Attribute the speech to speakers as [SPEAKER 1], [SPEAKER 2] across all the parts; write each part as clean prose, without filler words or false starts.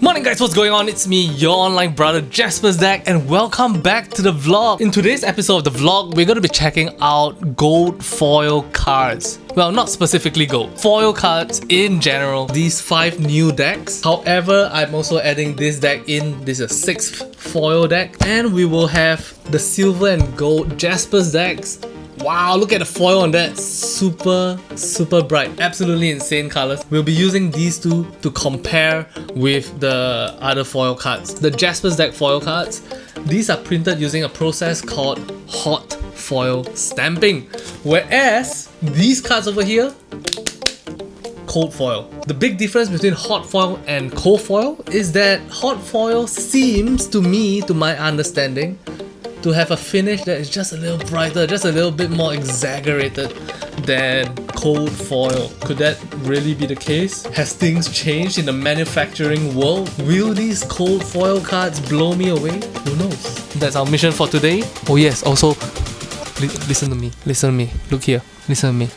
[SPEAKER 1] Morning guys, what's going on? It's me, your online brother Jaspas Deck, and welcome back to the vlog. In today's episode of the vlog, we're going to be checking out gold foil cards. Well, not specifically gold, foil cards in general. These 5 new decks. However, I'm also adding this deck in. This is a 6th foil deck, and we will have the silver and gold Jaspas decks. Wow, look at the foil on that. Super bright. Absolutely insane colors. We'll be using these two to compare with the other foil cards. The Jaspas deck foil cards, these are printed using a process called hot foil stamping. Whereas these cards over here, cold foil. The big difference between hot foil and cold foil is that hot foil seems to me, to my understanding, to have a finish that is just a little brighter, just a little bit more exaggerated than cold foil. Could that really be the case? Has things changed in the manufacturing world? Will these cold foil cards blow me away? Who knows? That's our mission for today. Oh yes, also, listen to me, look here, listen to me.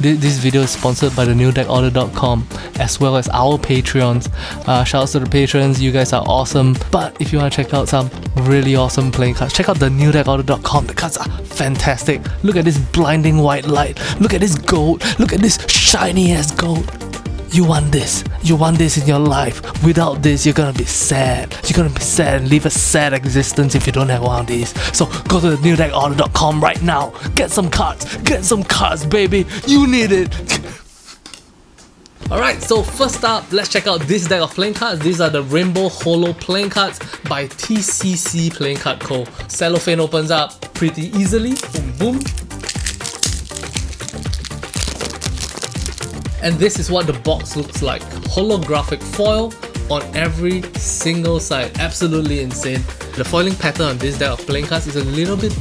[SPEAKER 1] This video is sponsored by the newdeckorder.com as well as our Patreons. Shouts to the patrons, you guys are awesome. But if you want to check out some really awesome playing cards, check out the newdeckorder.com. The cards are fantastic. Look at this blinding white light. Look at this gold. Look at this shiny ass gold. You want this. You want this in your life. Without this, you're gonna be sad. You're gonna be sad and live a sad existence if you don't have one of these. So go to the newdeckorder.com right now. Get some cards. Get some cards, baby. You need it. Alright, so first up, let's check out this deck of playing cards. These are the Rainbow Holo playing cards by TCC Playing Card Co. Cellophane opens up pretty easily. Boom, boom. And this is what the box looks like. Holographic foil on every single side. Absolutely insane. The foiling pattern on this deck of playing cards is a little bit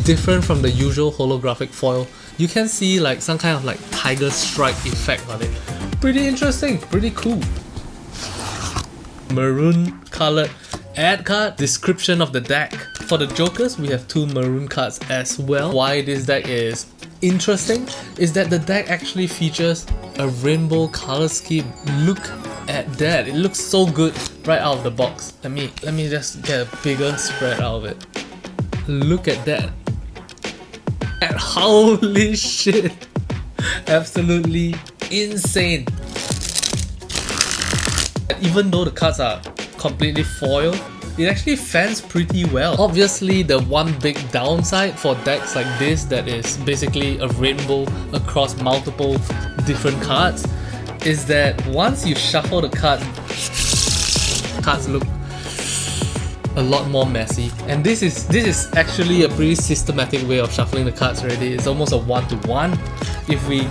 [SPEAKER 1] different from the usual holographic foil. You can see like some kind of like tiger stripe effect on it. Pretty interesting, pretty cool. Maroon colored ad card. Description of the deck. For the jokers, we have 2 maroon cards as well. Why this deck is interesting is that the deck actually features a rainbow color scheme. Look at that, it looks so good right out of the box. Let me just get a bigger spread out of it. Look at that. And holy shit, absolutely insane. Even though the cards are completely foil, it actually fans pretty well. Obviously, the one big downside for decks like this that is basically a rainbow across multiple different cards is that once you shuffle the cards look a lot more messy. And this is actually a pretty systematic way of shuffling the cards already. It's almost a 1-to-1. If we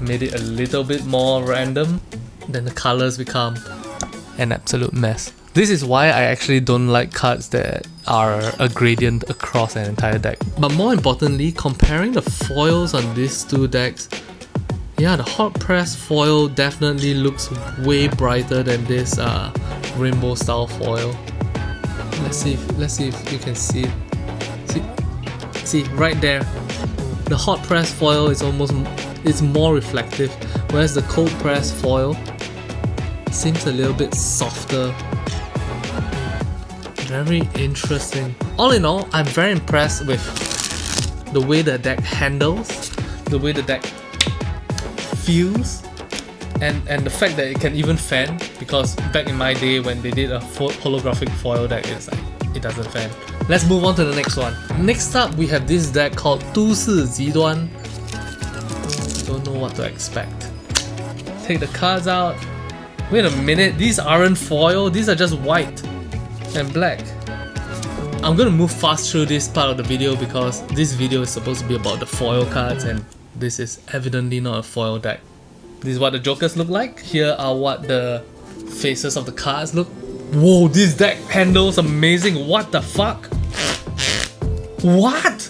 [SPEAKER 1] made it a little bit more random, then the colors become an absolute mess. This is why I actually don't like cards that are a gradient across an entire deck. But more importantly, comparing the foils on these 2 decks, yeah, the hot press foil definitely looks way brighter than this rainbow style foil. Let's see if you can see it. See right there. The hot press foil is it's more reflective, whereas the cold press foil seems a little bit softer. Very interesting. All in all, I'm very impressed with the way the deck handles, the way the deck feels, and the fact that it can even fan, because back in my day when they did a holographic foil deck, it's like, it doesn't fan. Let's move on to the next one. Next up, we have this deck called 都市极端. Don't know what to expect. Take the cards out. Wait a minute, these aren't foil, these are just white and black. I'm gonna move fast through this part of the video because this video is supposed to be about the foil cards and this is evidently not a foil deck. This is what the jokers look like. Here are what the faces of the cards look. Whoa, this deck handles amazing. What the fuck? What?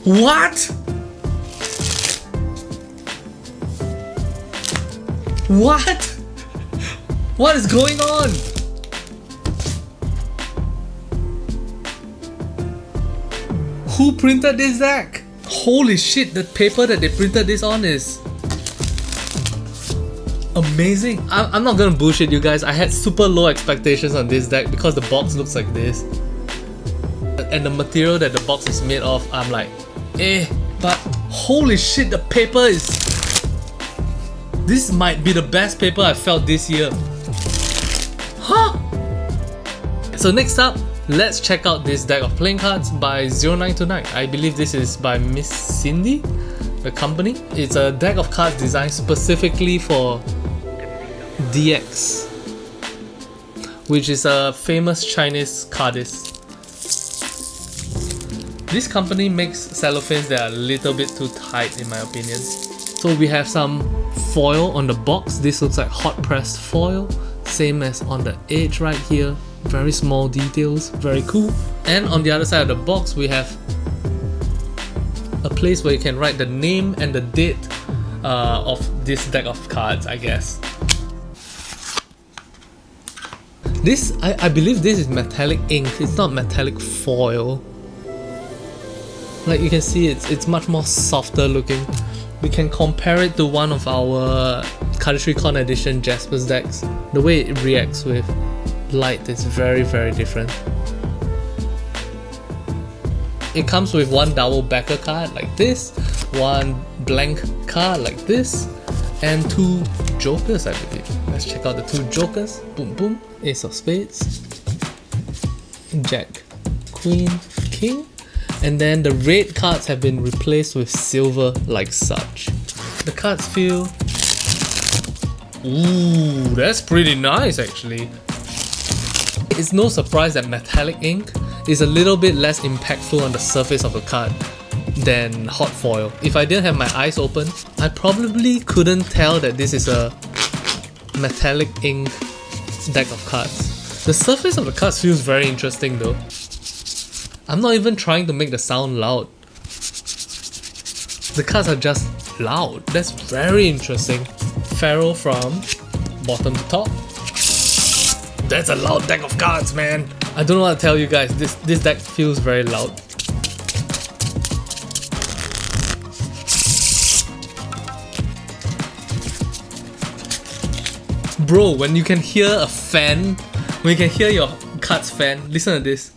[SPEAKER 1] What? What? What is going on? Who printed this deck? Holy shit, the paper that they printed this on is amazing. I'm not gonna bullshit you guys. I had super low expectations on this deck because the box looks like this. And the material that the box is made of, I'm like, but holy shit, the paper is... This might be the best paper I've felt this year. Huh? So next up, let's check out this deck of playing cards by 0929. I believe this is by Miss Cindy, the company. It's a deck of cards designed specifically for DX, which is a famous Chinese cardist. This company makes cellophanes that are a little bit too tight in my opinion. So we have some foil on the box. This looks like hot pressed foil, same as on the edge right here. Very small details, very cool. And on the other side of the box we have a place where you can write the name and the date of this deck of cards, I guess. This, I believe this is metallic ink, it's not metallic foil. Like you can see it's much more softer looking. We can compare it to one of our Cardistry Con Edition Jaspas decks. The way it reacts with light is very different. It comes with one double backer card like this, one blank card like this, and two jokers I believe. Let's check out the two jokers. Boom boom, Ace of Spades, Jack, Queen, King. And then the red cards have been replaced with silver like such. The cards feel... Ooh, that's pretty nice actually. It's no surprise that metallic ink is a little bit less impactful on the surface of a card than hot foil. If I didn't have my eyes open, I probably couldn't tell that this is a metallic ink deck of cards. The surface of the cards feels very interesting though. I'm not even trying to make the sound loud. The cards are just loud. That's very interesting. Pharaoh from bottom to top. That's a loud deck of cards, man. I don't know what to tell you guys. This deck feels very loud. Bro, when you can hear a fan, when you can hear your cards fan, listen to this.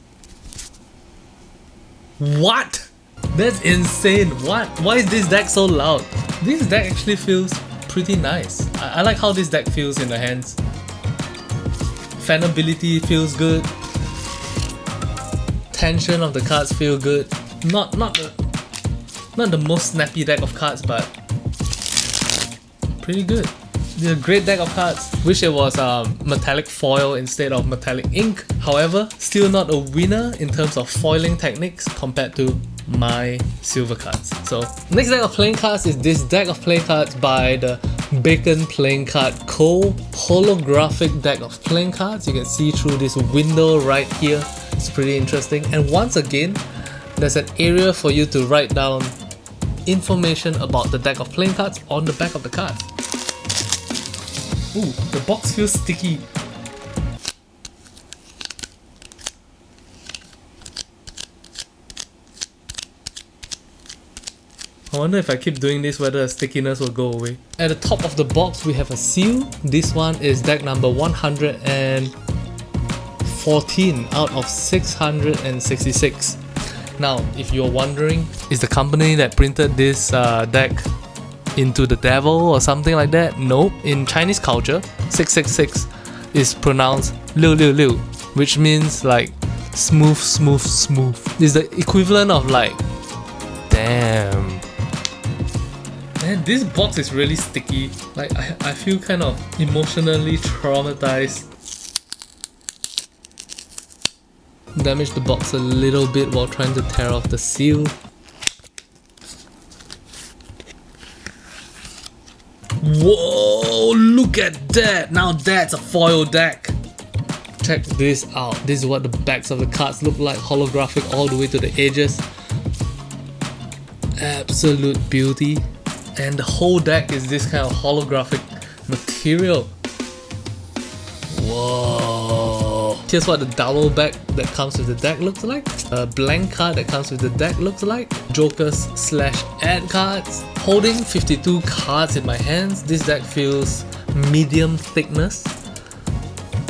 [SPEAKER 1] What? That's insane. What? Why is this deck so loud? This deck actually feels pretty nice. I like how this deck feels in the hands. Fanability feels good. Tension of the cards feel good. Not the most snappy deck of cards, but pretty good. It's a great deck of cards. Wish it was metallic foil instead of metallic ink. However, still not a winner in terms of foiling techniques compared to my silver cards. So next deck of playing cards is this deck of playing cards by the Bacon Playing Card Co. Holographic deck of playing cards. You can see through this window right here. It's pretty interesting. And once again, there's an area for you to write down information about the deck of playing cards on the back of the cards. Ooh, the box feels sticky. I wonder if I keep doing this whether the stickiness will go away. At the top of the box we have a seal. This one is deck number 114 out of 666. Now, if you're wondering, is the company that printed this deck into the devil or something like that? Nope. In Chinese culture, 666 is pronounced 666, which means like smooth. It's the equivalent of like, damn. Man, this box is really sticky. Like I feel kind of emotionally traumatized. Damaged the box a little bit while trying to tear off the seal. Whoa, look at that! Now that's a foil deck! Check this out. This is what the backs of the cards look like, holographic all the way to the edges. Absolute beauty. And the whole deck is this kind of holographic material. Whoa! Here's what the double back that comes with the deck looks like. A blank card that comes with the deck looks like. Jokers / ad cards. Holding 52 cards in my hands, this deck feels medium thickness.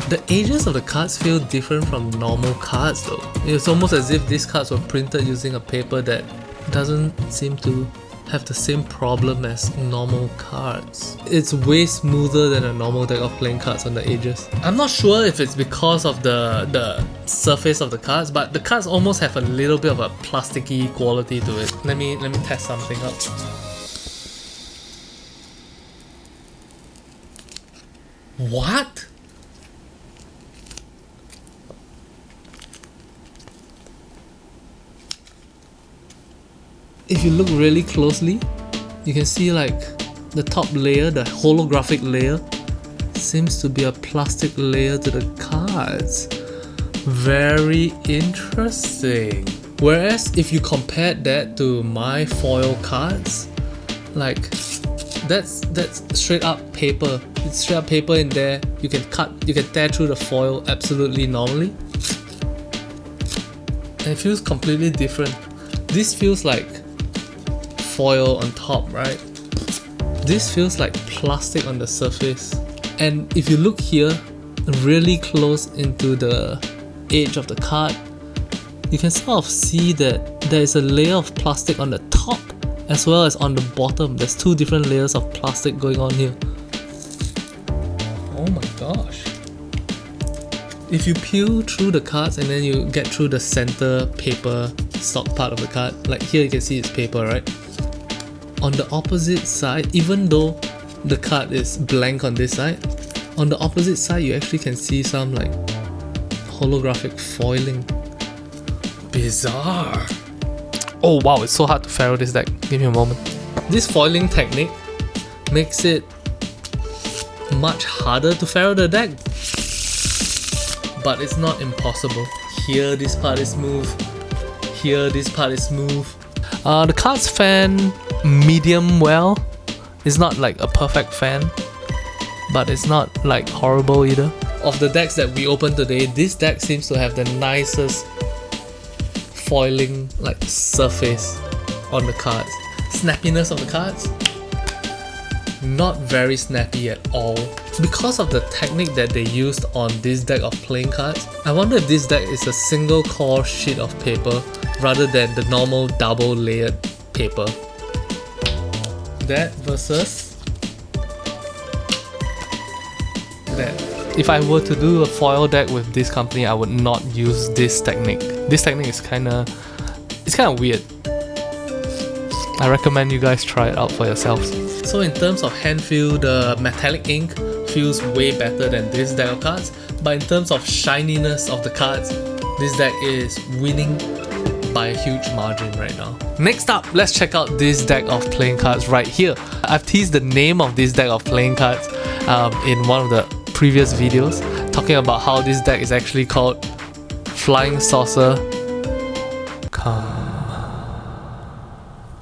[SPEAKER 1] The edges of the cards feel different from normal cards though. It's almost as if these cards were printed using a paper that doesn't seem to have the same problem as normal cards. It's way smoother than a normal deck of playing cards on the edges. I'm not sure if it's because of the surface of the cards, but the cards almost have a little bit of a plasticky quality to it. Let me test something out. What? If you look really closely, you can see like the top layer, the holographic layer, seems to be a plastic layer to the cards. Very interesting. Whereas if you compared that to my foil cards, like that's straight up paper. It's straight up paper in there. You can tear through the foil absolutely normally. And it feels completely different. This feels like foil on top, right? This feels like plastic on the surface. And if you look here really close into the edge of the card, you can sort of see that there is a layer of plastic on the top as well as on the bottom. There's two different layers of plastic going on here. Oh my gosh. If you peel through the cards and then you get through the center paper stock part of the card, like here you can see it's paper, right? On the opposite side, even though the card is blank on this side, on the opposite side you actually can see some like holographic foiling. Bizarre. Oh wow, it's so hard to ferro this deck. Give me a moment. This foiling technique makes it much harder to ferro the deck, but it's not impossible. Here this part is smooth, here this part is smooth. The cards fan medium well. It's not like a perfect fan, but it's not like horrible either. Of the decks that we opened today, this deck seems to have the nicest foiling like surface on the cards. Snappiness of the cards, not very snappy at all. Because of the technique that they used on this deck of playing cards, I wonder if this deck is a single core sheet of paper rather than the normal double layered paper. That versus that. If I were to do a foil deck with this company, I would not use this technique. This technique is kinda weird. I recommend you guys try it out for yourselves. So in terms of hand feel, the metallic ink feels way better than this deck of cards, but in terms of shininess of the cards, this deck is winning by a huge margin right now. Next up, let's check out this deck of playing cards right here. I've teased the name of this deck of playing cards in one of the previous videos, talking about how this deck is actually called Flying Saucer Come.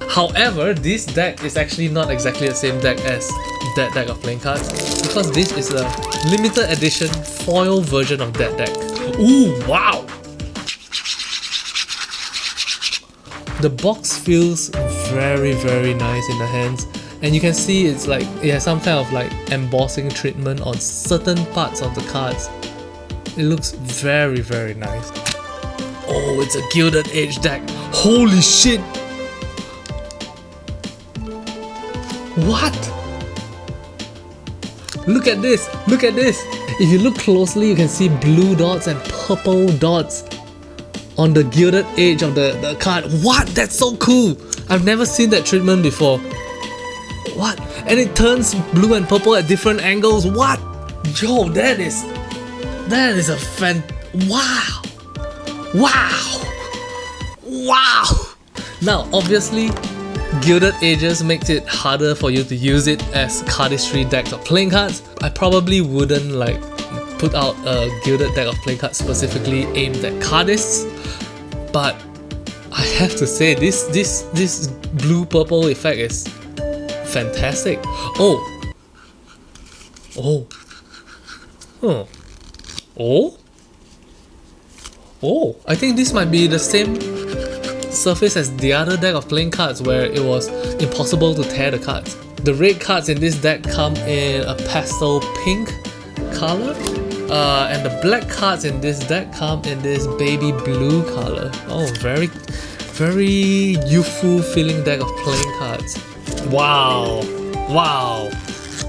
[SPEAKER 1] However, this deck is actually not exactly the same deck as that deck of playing cards, because this is a limited edition foil version of that deck. Ooh, wow! The box feels very nice in the hands, and you can see it's like it has some kind of like embossing treatment on certain parts of the cards. It looks very nice. Oh, it's a gilded edge deck. Holy shit! What? Look at this! Look at this! If you look closely, you can see blue dots and purple dots on the gilded edge of the card. What? That's so cool! I've never seen that treatment before. What? And it turns blue and purple at different angles. What? Yo, that is a wow! Wow! Wow! Now, obviously, gilded edges makes it harder for you to use it as cardistry decks of playing cards. I probably wouldn't like put out a gilded deck of playing cards specifically aimed at cardists, but I have to say this blue purple effect is fantastic. Oh, I think this might be the same surface as the other deck of playing cards where it was impossible to tear the cards. The red cards in this deck come in a pastel pink color, and the black cards in this deck come in this baby blue color. Oh, very, very youthful feeling deck of playing cards. Wow, wow.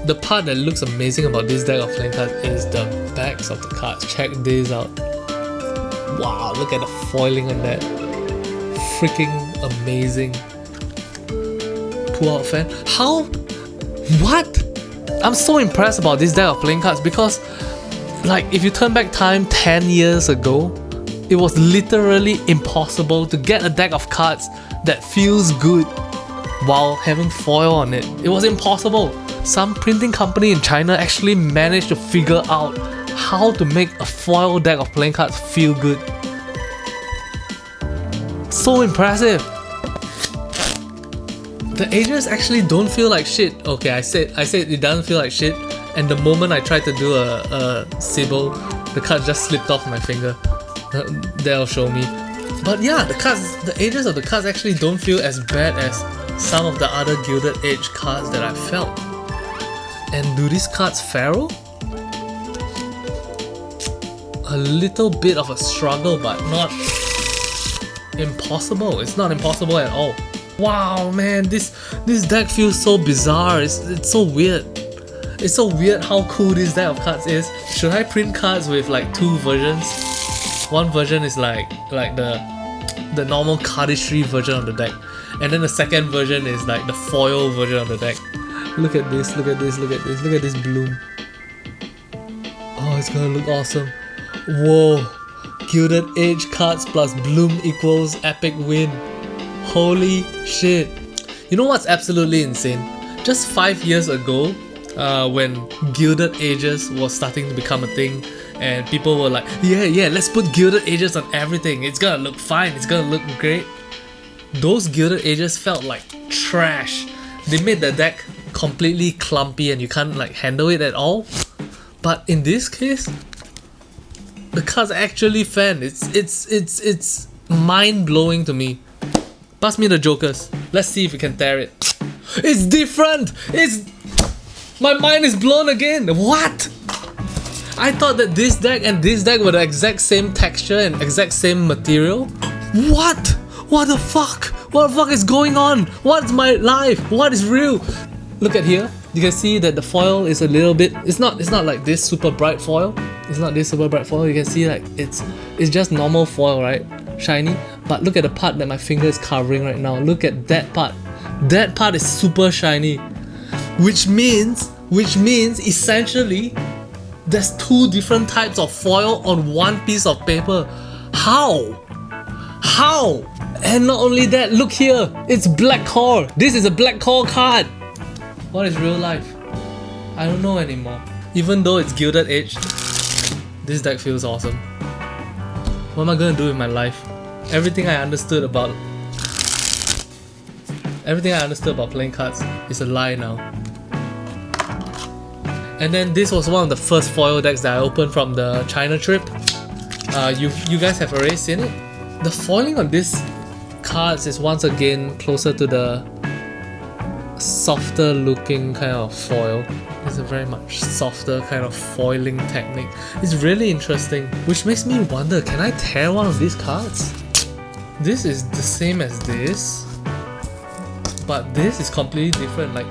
[SPEAKER 1] The part that looks amazing about this deck of playing cards is the backs of the cards. Check this out. Wow, look at the foiling on that. Freaking amazing. Pull out fan. How? What? I'm so impressed about this deck of playing cards because, like, if you turn back time 10 years ago, it was literally impossible to get a deck of cards that feels good while having foil on it. It was impossible. Some printing company in China actually managed to figure out how to make a foil deck of playing cards feel good. So impressive. The edges actually don't feel like shit. Okay, I said it doesn't feel like shit, and the moment I tried to do a Sybil, the card just slipped off my finger. That'll show me. But yeah, the edges of the cards actually don't feel as bad as some of the other Gilded Age cards that I felt. And do these cards Pharaoh? A little bit of a struggle, but not impossible. It's not impossible at all. Wow, man, this deck feels so bizarre. It's so weird. It's so weird how cool this deck of cards is. Should I print cards with like two versions? One version is like the normal Cardistry version of the deck, and then the second version is like the foil version of the deck. Look at this, look at this, look at this, look at this bloom. Oh, it's gonna look awesome. Whoa, Gilded Age cards plus bloom equals epic win. Holy shit. You know what's absolutely insane? Just 5 years ago, when Gilded Ages was starting to become a thing, and people were like, yeah, let's put Gilded Ages on everything. It's gonna look fine, it's gonna look great. Those Gilded Ages felt like trash. They made the deck completely clumpy and you can't like handle it at all. But in this case, the cards actually fan. It's mind-blowing to me. Pass me the jokers. Let's see if we can tear it. It's different! My mind is blown again! What? I thought that this deck and this deck were the exact same texture and exact same material. What? What the fuck? What the fuck is going on? What's my life? What is real? Look at here. You can see that the foil is a little bit. It's not like this super bright foil. It's not this super bright foil. You can see like it's just normal foil, right? Shiny. But look at the part that my finger is covering right now. Look at that part. That part is super shiny. Which means essentially there's two different types of foil on one piece of paper. How? And not only that, look here. It's black core. This is a black core card. What is real life? I don't know anymore. Even though it's Gilded Age, this deck feels awesome. What am I gonna do with my life? Everything I understood about playing cards is a lie now. And then this was one of the first foil decks that I opened from the China trip. You guys have already seen it. The foiling on this cards is once again closer to the softer looking kind of foil. It's a very much softer kind of foiling technique. It's really interesting, which makes me wonder, can I tear one of these cards? This is the same as this, but this is completely different. Like